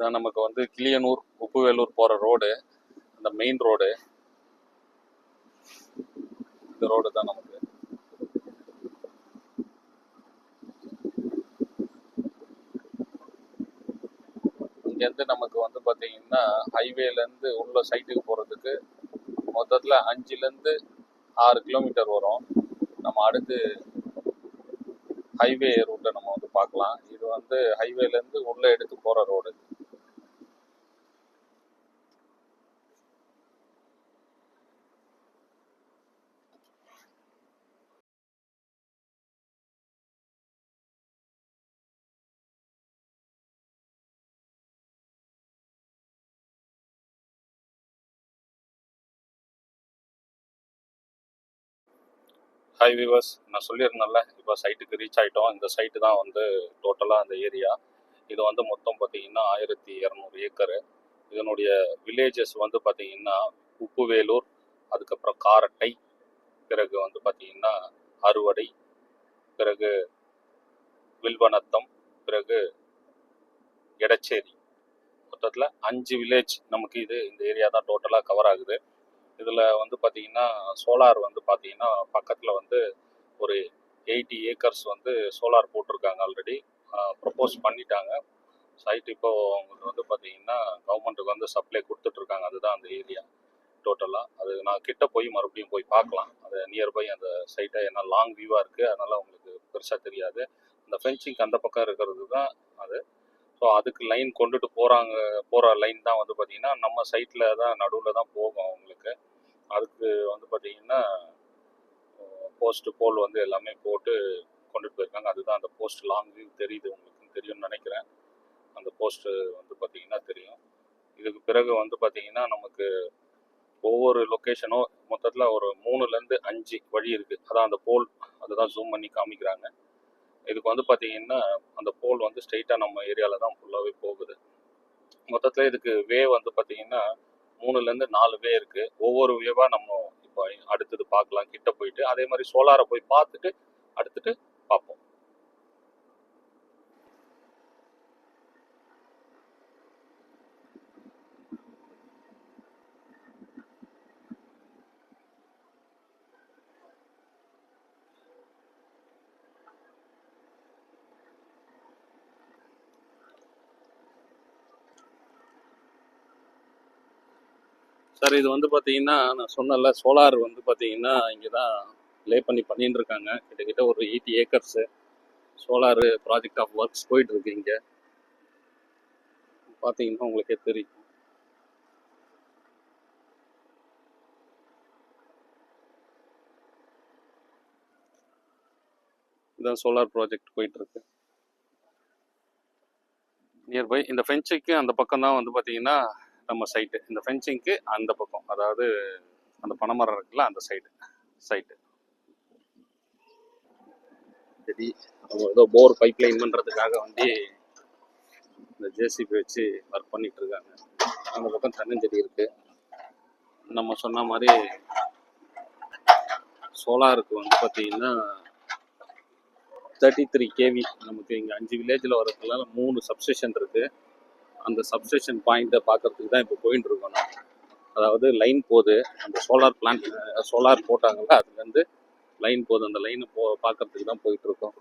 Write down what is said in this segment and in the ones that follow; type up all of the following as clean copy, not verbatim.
இதான் நமக்கு வந்து கிளியனூர் உப்புவேலூர் போகிற ரோடு, அந்த மெயின் ரோடு. இந்த ரோடு தான் நமக்கு. இங்கேருந்து நமக்கு வந்து பார்த்தீங்கன்னா ஹைவேலேருந்து உள்ள சைட்டுக்கு போகிறதுக்கு மொத்தத்தில் 5லேருந்து 6 கிலோமீட்டர் வரும். நம்ம அடுத்து ஹைவே ரூட்டை நம்ம வந்து பார்க்கலாம். இது வந்து ஹைவேலேருந்து உள்ளே எடுத்து போகிற ரோடு. ஹை வியூவர்ஸ், நான் சொல்லியிருந்தேன்ல, இப்போ சைட்டுக்கு ரீச் ஆகிட்டோம். இந்த சைட்டு தான் வந்து டோட்டலாக அந்த ஏரியா. இது வந்து மொத்தம் பார்த்தீங்கன்னா 1200 ஏக்கரு. இதனுடைய வில்லேஜஸ் வந்து பார்த்தீங்கன்னா உப்புவேலூர், அதுக்கப்புறம் காரட்டை, பிறகு வந்து பார்த்தீங்கன்னா அறுவடை, பிறகு வில்வநத்தம், பிறகு எடச்சேரி. மொத்தத்தில் 5 வில்லேஜ் நமக்கு இந்த ஏரியா தான் டோட்டலாக கவர் ஆகுது. இதில் வந்து பார்த்தீங்கன்னா சோலார் வந்து பார்த்தீங்கன்னா பக்கத்தில் வந்து ஒரு 80 ஏக்கர்ஸ் வந்து சோலார் போட்டிருக்காங்க. ஆல்ரெடி ப்ரப்போஸ் பண்ணிட்டாங்க. சைட் இப்போ அவங்களுக்கு வந்து பார்த்தீங்கன்னா கவர்மெண்ட்டுக்கு வந்து சப்ளை கொடுத்துட்ருக்காங்க. அதுதான் அந்த ஏரியா டோட்டலாக. அது நான் கிட்ட போய் மறுபடியும் போய் பார்க்கலாம். அது நியர்பை அந்த சைட்டை, ஏன்னா லாங் வியூவாக இருக்குது, அதனால் உங்களுக்கு பெருசாக தெரியாது. அந்த ஃபென்சிங் அந்த பக்கம் இருக்கிறது தான் அது. ஸோ அதுக்கு லைன் கொண்டுட்டு போகிற லைன் தான் வந்து பார்த்திங்கன்னா நம்ம சைட்டில் தான் நடுவில் தான் போகும் அவங்களுக்கு. அதுக்கு வந்து பார்த்திங்கன்னா போஸ்ட்டு போல் வந்து எல்லாமே போட்டு கொண்டுட்டு போயிருக்காங்க. அதுதான் அந்த போஸ்ட். லாங் வியூ தெரியுது, உங்களுக்கு தெரியும்னு நினைக்கிறேன். அந்த போஸ்ட்டு வந்து பார்த்திங்கன்னா தெரியும். இதுக்கு பிறகு வந்து பார்த்திங்கன்னா நமக்கு ஒவ்வொரு லொக்கேஷனும் மொத்தத்தில் ஒரு 3லேருந்து 5 வழி இருக்குது. அதான் அந்த போல், அதுதான் ஜூம் பண்ணி காமிக்கிறாங்க. இதுக்கு வந்து பார்த்திங்கன்னா அந்த போல் வந்து ஸ்ட்ரெயிட்டாக நம்ம ஏரியாவில் தான் ஃபுல்லாகவே போகுது. மொத்தத்தில் இதுக்கு வே வந்து பார்த்திங்கன்னா 3லேருந்து 4 வே இருக்குது. ஒவ்வொரு வேவாக நம்ம இப்போ அடுத்தது பார்க்கலாம் கிட்ட போயிட்டு. அதே மாதிரி சோலாரை போய் பார்த்துட்டு அடுத்துட்டு பார்ப்போம். சார், இது வந்து பார்த்தீங்கன்னா நான் சொன்னல, சோலார் வந்து பார்த்தீங்கன்னா இங்கே தான் லே பண்ணிட்டு இருக்காங்க. கிட்டத்தட்ட ஒரு 80 acres solar project of works போயிட்டு இருக்கு. இங்கே பார்த்தீங்கன்னா உங்களுக்கே தெரியும். இதான் சோலார் ப்ராஜெக்ட் போயிட்டு இருக்கு. நியர்பை இந்த ஃபென்சிங்க்கு அந்த பக்கம் தான் வந்து பார்த்தீங்கன்னா நம்ம சைட்டு. இந்த ஃபென்சிங்க்கு அந்த பக்கம், அதாவது அந்த பனைமரம் இருக்குல்ல, அந்த சைட்டு. சரி, அவங்க ஏதோ போர் பைப் லைன் பண்ணுறதுக்காக வந்து இந்த ஜேசிபி வச்சு ஒர்க் பண்ணிட்டு இருக்காங்க. அந்த பக்கம் தென்னஞ்செடி இருக்கு. நம்ம சொன்ன மாதிரி சோலாருக்கு வந்து பார்த்தீங்கன்னா 33 kV நமக்கு இங்கே 5 வில்லேஜில் வரதுனால 3 சப்ஸ்டேஷன் இருக்குது. அந்த சப்ஸ்டேஷன் பாயிண்ட்டை பார்க்கறதுக்கு தான் இப்போ போயிட்டு இருக்கோம். அதாவது லைன் போகுது, அந்த சோலார் போட்டாங்கல்ல, அதுலேருந்து லைன் போகுது. அந்த லைனை பார்க்கறதுக்கு தான் போயிட்டுருக்கோம்.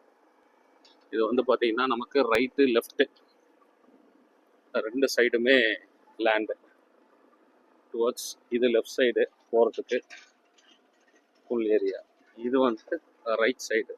இது வந்து பார்த்தீங்கன்னா நமக்கு ரைட்டு லெஃப்ட்டு 2 சைடுமே லேண்டு. டுவர்ட்ஸ் இது லெஃப்ட் சைடு போகிறதுக்கு ஃபுல் ஏரியா. இது வந்து ரைட் சைடு.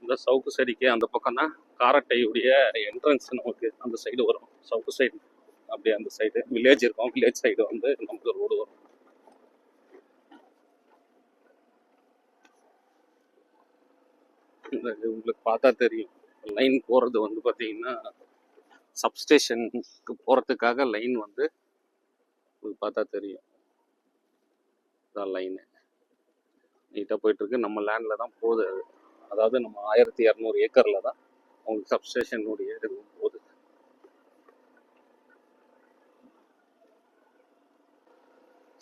இந்த சவுக்கு சைடுக்கு அந்த பக்கம் தான் காரட்டையுடைய என்ட்ரன்ஸ் நமக்கு அந்த சைடு வரும். சவுக்கு சைடு அப்படியே அந்த சைடு வில்லேஜ் இருக்கும். வில்லேஜ் சைடு வந்து நமக்கு ரோடு வரும். உங்களுக்கு பார்த்தா தெரியும், லைன் போகிறது வந்து பார்த்தீங்கன்னா சப்ஸ்டேஷனுக்கு போகிறதுக்காக லைன் வந்து உங்களுக்கு பார்த்தா தெரியும். இதான் லைனு நீட்டாக போயிட்டுருக்கு. நம்ம லேண்டில் தான் போகுது. அதாவது நம்ம 1200 ஏக்கரில் தான் உங்களுக்கு சப்ஸ்டேஷனுடைய இது போகுது.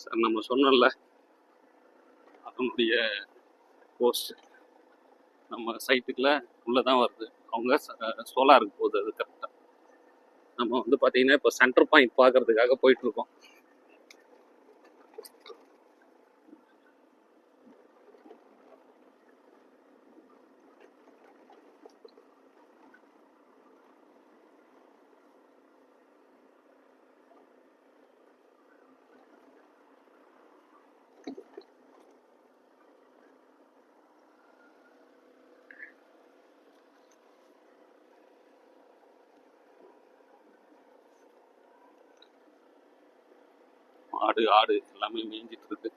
சார் நம்ம சொன்னோம்ல அதனுடைய போஸ்ட் நம்ம சைட்டுக்குள்ள உள்ளதான் வருது. அவங்க சோலாருக்கு போகுது. அது கரெக்டாக நம்ம வந்து பார்த்தீங்கன்னா இப்போ சென்டர் பாயிண்ட் பார்க்கறதுக்காக போயிட்டு இருக்கோம். ஆடு எல்லாமே மேய்ஞ்சிட்டு இருக்கு.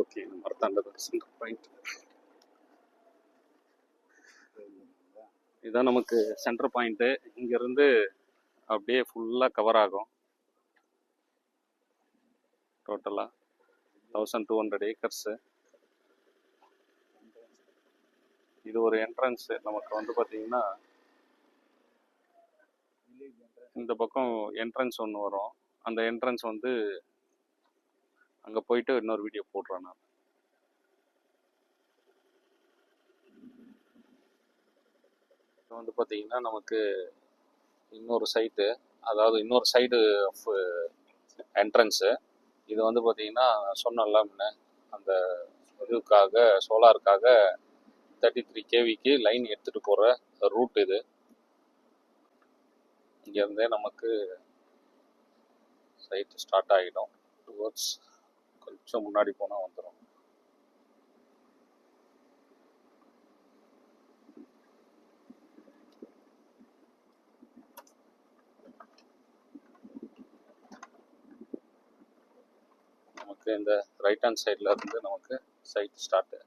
ஓகே, மரத்தாண்டது சென்டர் பாயிண்ட். இதுதான் நமக்கு சென்டர் பாயிண்ட்டு. இங்கேருந்து அப்படியே ஃபுல்லாக கவர் ஆகும். டோட்டலாக 1200 ஏக்கர்ஸு. இது ஒரு என்ட்ரன்ஸு. நமக்கு வந்து பார்த்தீங்கன்னா இந்த பக்கம் என்ட்ரன்ஸ் ஒன்று வரும். அந்த என்ட்ரன்ஸ் வந்து அங்கே போயிட்டு இன்னொரு வீடியோ போடுறேன் நான். இப்போ வந்து பார்த்தீங்கன்னா நமக்கு இன்னொரு சைட்டு, அதாவது இன்னொரு சைடு ஆஃப் என்ட்ரன்ஸு. இது வந்து பார்த்தீங்கன்னா சொன்னல முன்ன அந்த இதுக்காக சோலாருக்காக 33 kVக்கு லைன் எடுத்துகிட்டு போகிற ரூட் இது. இங்கேருந்தே நமக்கு சைட்டு ஸ்டார்ட் ஆகிடும். டுவர்ட்ஸ் கொஞ்சம் முன்னாடி போனால் வந்துடும். நமக்கு இந்த ரைட் ஹேண்ட் சைடில் இருந்து நமக்கு சைட் ஸ்டார்ட்டு.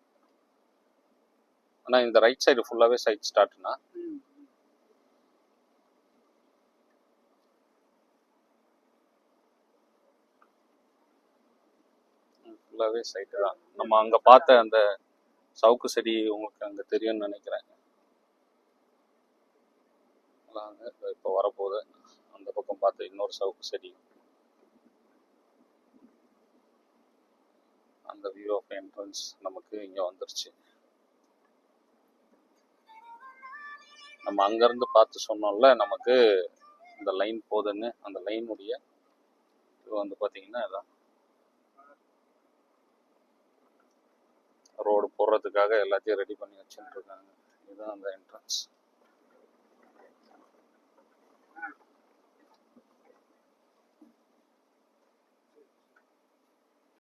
ஆனால் இந்த ரைட் சைடு ஃபுல்லாகவே சைட் ஸ்டார்ட்னா ஃபுல்லாகவே சைட்டு தான். நம்ம அங்கே பார்த்த அந்த சவுக்கு செடி உங்களுக்கு அங்கே தெரியும்னு நினைக்கிறேன். இப்போ வரப்போகுது. அந்த பக்கம் பார்த்து இன்னொரு சவுக்கு செடி. அந்த வியூ ஆஃப் என்ட்ரன்ஸ் நமக்கு இங்கே வந்துருச்சு. நம்ம அங்கேருந்து பார்த்து சொன்னோம்ல நமக்கு இந்த லைன் போகுதுன்னு. அந்த லைனுடைய இது வந்து பார்த்தீங்கன்னா இதான் ரோடு போடுறதுக்காக எல்லாத்தையும் ரெடி பண்ணி வச்சுட்டு இருக்காங்க. இதுதான் அந்த என்ட்ரன்ஸ்.